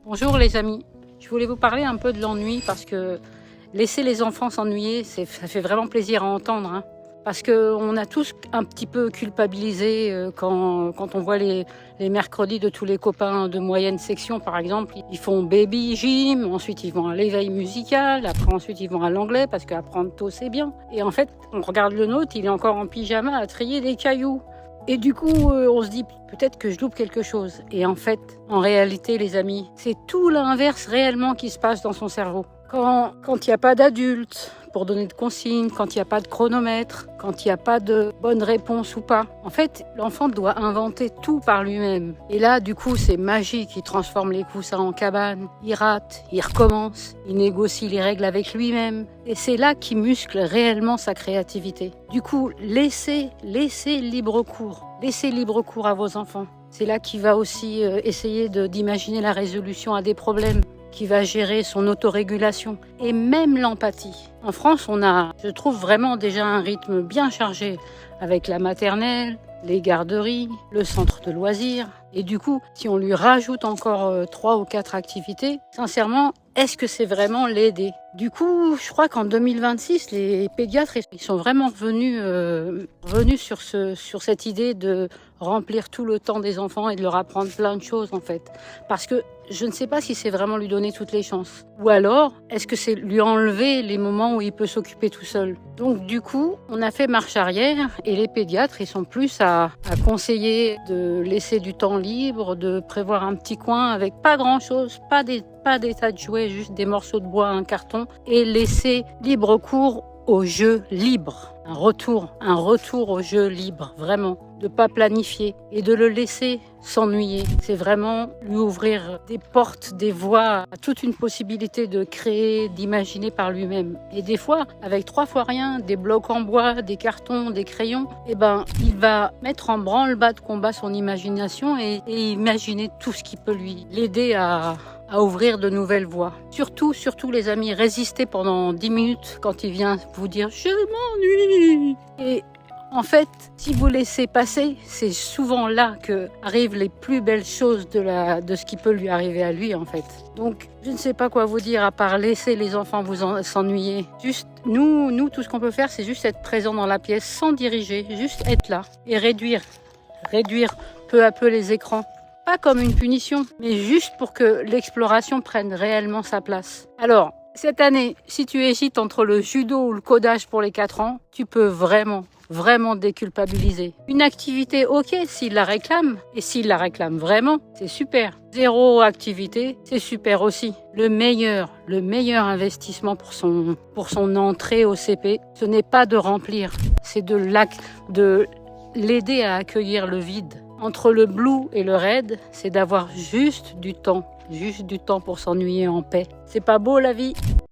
Bonjour les amis, je voulais vous parler un peu de l'ennui parce que laisser les enfants s'ennuyer, ça fait vraiment plaisir à entendre. Parce qu'on a tous un petit peu culpabilisé quand on voit les mercredis de tous les copains de moyenne section par exemple. Ils font baby gym, ensuite ils vont à l'éveil musical, après ensuite ils vont à l'anglais parce qu'apprendre tôt c'est bien. Et en fait, on regarde le nôtre, il est encore en pyjama à trier des cailloux. Et du coup, on se dit peut-être que je loupe quelque chose. Et en fait, en réalité, les amis, c'est tout l'inverse réellement qui se passe dans son cerveau. Quand il n'y a pas d'adulte pour donner de consignes, quand il n'y a pas de chronomètre, quand il n'y a pas de bonne réponse ou pas. En fait, l'enfant doit inventer tout par lui-même. Et là, du coup, c'est magique. Il transforme les coussins en cabane, il rate, il recommence, il négocie les règles avec lui-même. Et c'est là qu'il muscle réellement sa créativité. Du coup, laissez libre cours. Laissez libre cours à vos enfants. C'est là qu'il va aussi essayer d'imaginer la résolution à des problèmes, qui va gérer son autorégulation et même l'empathie. En France, on a, je trouve, vraiment déjà un rythme bien chargé avec la maternelle, les garderies, le centre de loisirs. Et du coup, si on lui rajoute encore 3 ou 4 activités, sincèrement, est-ce que c'est vraiment l'aider? Du coup, je crois qu'en 2026, les pédiatres ils sont vraiment revenus sur cette idée de remplir tout le temps des enfants et de leur apprendre plein de choses en fait. Parce que je ne sais pas si c'est vraiment lui donner toutes les chances. Ou alors, est-ce que c'est lui enlever les moments où il peut s'occuper tout seul? Donc du coup, on a fait marche arrière et les pédiatres, ils sont plus à conseiller de laisser du temps libre, de prévoir un petit coin avec pas grand-chose, pas des tas de jouets, juste des morceaux de bois, un carton, et laisser libre cours au jeu libre. Un retour au jeu libre, vraiment. De ne pas planifier et de le laisser s'ennuyer. C'est vraiment lui ouvrir des portes, des voies, à toute une possibilité de créer, d'imaginer par lui-même. Et des fois, avec 3 fois rien, des blocs en bois, des cartons, des crayons, il va mettre en branle-bas de combat son imagination et imaginer tout ce qui peut l'aider à ouvrir de nouvelles voies. Surtout les amis, résistez pendant 10 minutes quand il vient vous dire « je m'ennuie ». Et en fait, si vous laissez passer, c'est souvent là que arrivent les plus belles choses de ce qui peut lui arriver à lui en fait. Donc, je ne sais pas quoi vous dire à part laisser les enfants s'ennuyer. Juste, nous, tout ce qu'on peut faire, c'est juste être présent dans la pièce sans diriger, juste être là et réduire peu à peu les écrans. Pas comme une punition, mais juste pour que l'exploration prenne réellement sa place. Alors, cette année, si tu hésites entre le judo ou le codage pour les 4 ans, tu peux vraiment déculpabiliser. Une activité, ok, s'il la réclame, et s'il la réclame vraiment, c'est super. 0 activité, c'est super aussi. Le meilleur investissement pour son entrée au CP, ce n'est pas de remplir, c'est de l'aider à accueillir le vide. Entre le blue et le red, c'est d'avoir juste du temps pour s'ennuyer en paix. C'est pas beau la vie?